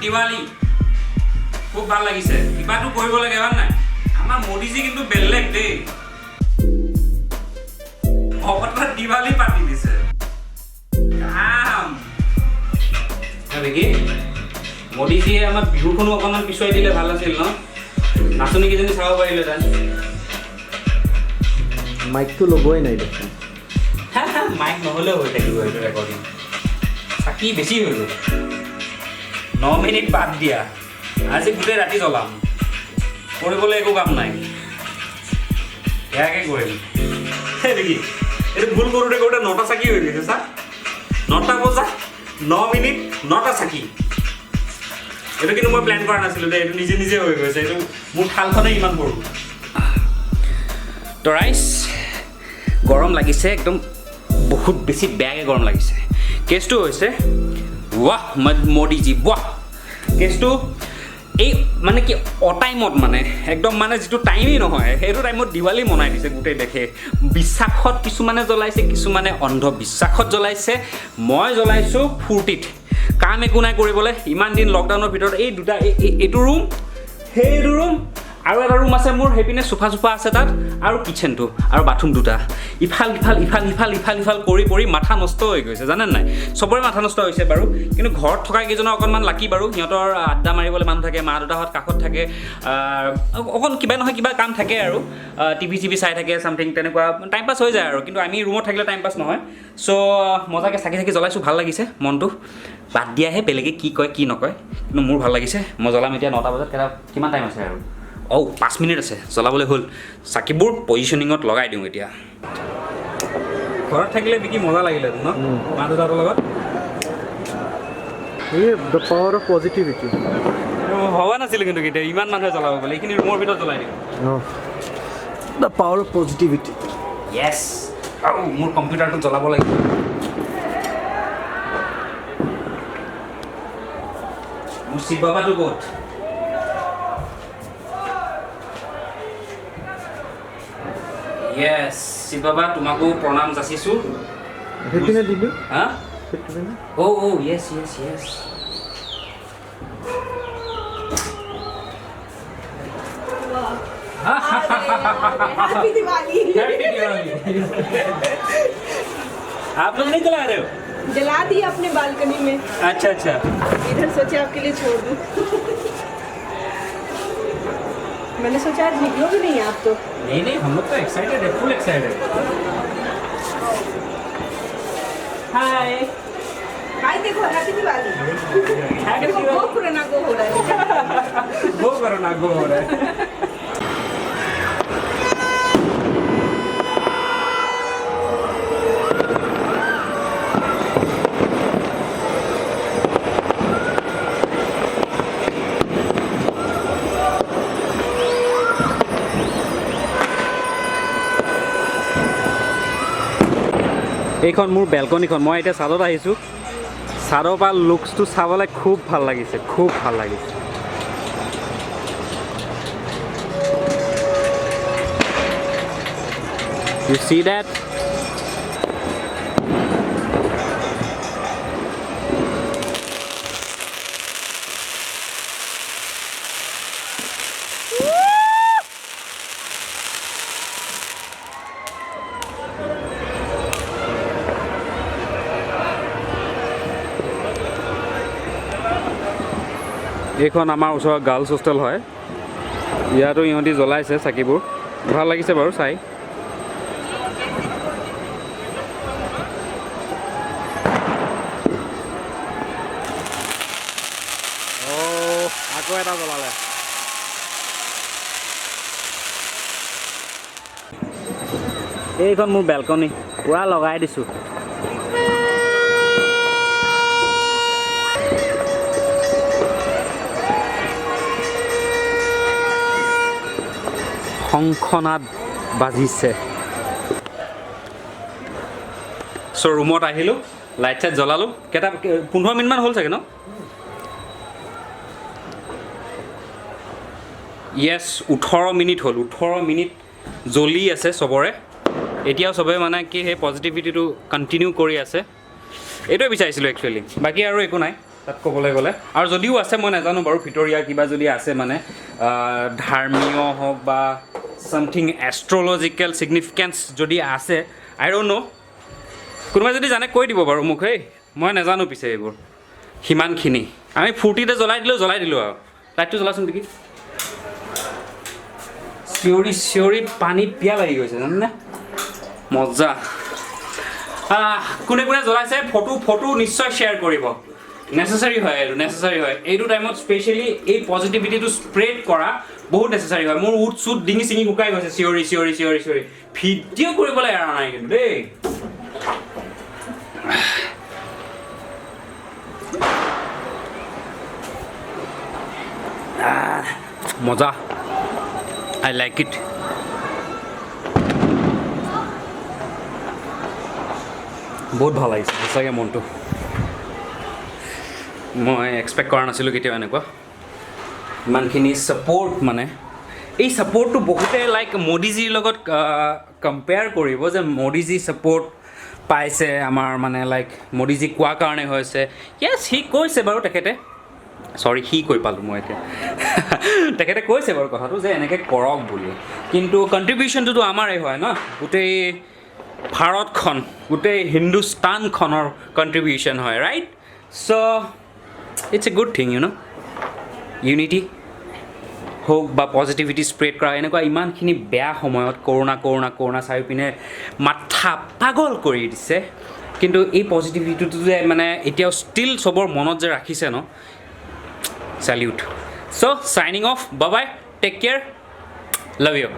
দিৱালী খুব ভাল লাগিছে কিবাটো কৰিব লাগে হয় নাই আমাৰ মোদীজি কিন্তু বেলেগ দেই অবতাৰ দিৱালী পাতি দিছে কাম দেখি মোদীজিয়ে আমাৰ বিহুখনো অকণমান পিছুৱাই দিলে ভাল আছিল ন নাচনি কেইজনী চাব পাৰিলে তাত মাইকটো ল'বই নাই দেখোন মাইক নহ'লেও হৈ থাকিব এইটো ৰেকৰ্ডিং চাকি বেছি হৈ গ'ল 9 মিনিট বাদ দিয়া আজি গোটেই ৰাতি জ্বলাম কৰিবলৈ একো কাম নাই এয়াকে কৰিম দেখি এইটো ভুল কৰোঁতে কৰোঁতে 9টা চাকি হৈ গৈছে চা 9টা বজা 9 মিনিট 9টা চাকি এইটো কিন্তু মই প্লেন কৰা নাছিলোঁ দেই এইটো নিজে নিজে হৈ গৈছে এইটো মোৰ থালখনে ইমান সৰু তো ৰাইজ গৰম লাগিছে একদম বহুত বেছি বেয়াকৈ গৰম লাগিছে কেছটো হৈছে ৱাহ মোদীজি ৱাহ কেছটো এই মানে কি অটাইমত মানে একদম মানে যিটো টাইমেই নহয় সেইটো টাইমত দিৱালী মনাই দিছে গোটেই দেশে বিশ্বাসত কিছুমানে জ্বলাইছে কিছুমানে অন্ধবিশ্বাসত জ্বলাইছে মই জ্বলাইছোঁ ফূৰ্তিত কাম একো নাই কৰিবলৈ ইমান দিন লকডাউনৰ ভিতৰত এই দুটা এইটো ৰুম সেইটো ৰুম আৰু এটা ৰুম আছে মোৰ সেইপিনে চোফা আছে তাত আৰু কিচেনটো আৰু বাথৰুম দুটা ইফাল কৰি মাথা নষ্ট হৈ গৈছে জানে নাই চবৰে মাথা নষ্ট হৈছে বাৰু কিন্তু ঘৰত থকা কেইজনৰ অকণমান লাকি বাৰু সিহঁতৰ আড্ডা মাৰিবলৈ মানুহ থাকে মা দেউতাহঁত কাষত থাকে অকণ কিবা নহয় কিবা কাম থাকে আৰু টিভি চাই থাকে চামথিং তেনেকুৱা টাইম পাছ হৈ যায় আৰু কিন্তু আমি ৰুমত থাকিলে টাইম পাছ নহয় চ' মজাকৈ চাকি জ্বলাইছোঁ ভাল লাগিছে মনটো বাদ দিয়াহে বেলেগে কি কয় কি নকয় কিন্তু মোৰ ভাল লাগিছে মই জ্বলাম এতিয়া 9টা বজাত কিমান টাইম আছে আৰু 5 মিনিট আছে জ্বলাবলৈ হ'ল চাকিবোৰ পজিশ্যনিঙত লগাই দিওঁ এতিয়া ঘৰত থাকিলে বিকি মজা লাগিলে ন মা দেউতাৰ লগত দ্য পাৱাৰ অফ পজিটিভিটি ভবা নাছিলোঁ কিন্তু কেতিয়া ইমান মানুহে জ্বলাব বুলি এইখিনি ৰুমৰ ভিতৰত জ্বলাই দিওঁ দ্য পাৱাৰ অফ পজিটিভিটি য়েছ আৰু মোৰ কম্পিউটাৰটো জ্বলাব লাগিব মোৰ শিৱ বাবাটো ক'ত Yes, শিৱ বাবা তোমাকো প্ৰণাম যাচিছোঁ সেইপিনে দিবি হা সেইপিনে yes हैप्पी दिवाली आप लोग नहीं जला रहे हो जला दी अपने बालकनी में अच्छा इधर सोचा आपके लिए छोड़ दूं मैंने सोचा आज निकलोगे नहीं आप तो नहीं हम लोग तो एक्साइटेड है फुल एक्साइटेड हाय देखो हैप्पी दिवाली देखो वो पुराना गो हो रहा है वो करो ना गो हो रहा है এইখন মোৰ বেলকনিখন মই এতিয়া ছাদত আহিছোঁ ছাদৰ পৰা লুকছটো চাবলৈ খুব ভাল লাগিছে You see that? এইখন আমাৰ ওচৰৰ গাৰ্লছ হোষ্টেল হয় ইয়াতো ইহঁতি জ্বলাইছে চাকিবোৰ ভাল লাগিছে বাৰু চাই আকৌ এটা জ্বলালে এইখন মোৰ বেলকনি পুৰা লগাই দিছোঁ শংখনাদ বাজিছে চ' ৰুমত আহিলোঁ লাইট চাইট জ্বলালোঁ কেইটা 15 মিনিটমান হ'ল চাগে ন য়েছ 18 মিনিট হ'ল 18 মিনিট জ্বলি আছে চবৰে এতিয়াও চবে মানে কি সেই পজিটিভিটিটো কণ্টিনিউ কৰি আছে এইটোৱে বিচাৰিছিলোঁ একচুৱেলি বাকী আৰু একো নাই তাত ক'বলৈ গ'লে আৰু যদিও আছে মই নাজানো বাৰু ভিতৰীয়া কিবা যদি আছে মানে ধৰ্মীয় হওক বা ছামথিং এষ্ট্ৰলজিকেল ছিগনিফিকেঞ্চ যদি আছে আই ডোণ্ট ন' কোনোবাই যদি জানে কৈ দিব বাৰু মোক হেই মই নাজানো পিছে এইবোৰ সিমানখিনি আমি ফূৰ্তিতে জ্বলাই দিলোঁ আৰু লাইটটো জ্বলাচোন নেকি চিঞৰি পানী পিয়া লাগি গৈছে জানেনে মজা কোনে কোনে জ্বলাইছে ফটো নিশ্চয় শ্বেয়াৰ কৰিব নেচেচাৰী হয় এইটো টাইমত স্পেচিয়েলি এই পজিটিভিটিটো স্প্ৰেড কৰা বহুত নেচেচাৰী হয় মোৰ উঠ চুট ডিঙি চিঙি শুকাই গৈছে চিঞৰি ভিডিঅ' কৰিবলৈ এৰা নাই কিন্তু দেই মজা আই লাইক ইট বহুত ভাল লাগিছে সঁচাকৈ মনটো মই এক্সপেক্ট কৰা নাছিলোঁ কেতিয়াও এনেকুৱা ইমানখিনি ছাপৰ্ট মানে এই ছাপৰ্টটো বহুতে লাইক মোদীজীৰ লগত কম্পেয়াৰ কৰিব যে মোদীজী ছাপৰ্ট পাইছে আমাৰ মানে লাইক মোদীজী কোৱাৰ কাৰণে হৈছে য়েছ সি কৈছে বাৰু তেখেতে চৰি সি কৈ পালোঁ মই এতিয়া তেখেতে কৈছে বাৰু কথাটো যে এনেকৈ কৰক বুলি কিন্তু কণ্ট্ৰিবিউশ্যনটোতো আমাৰেই হয় ন গোটেই ভাৰতখন গোটেই হিন্দুস্তানখনৰ কণ্ট্ৰিবিউশ্যন হয় right so' it's a good thing you know' unity হওক বা পজিটিভিটি স্প্ৰেড কৰা এনেকুৱা ইমানখিনি বেয়া সময়ত কৰোণা চাৰিওপিনে মাথা পাগল কৰি দিছে কিন্তু এই পজিটিভিটিটো যে মানে এতিয়াও ষ্টিল চবৰ মনত যে ৰাখিছে ন salute so signing off bye bye take care love you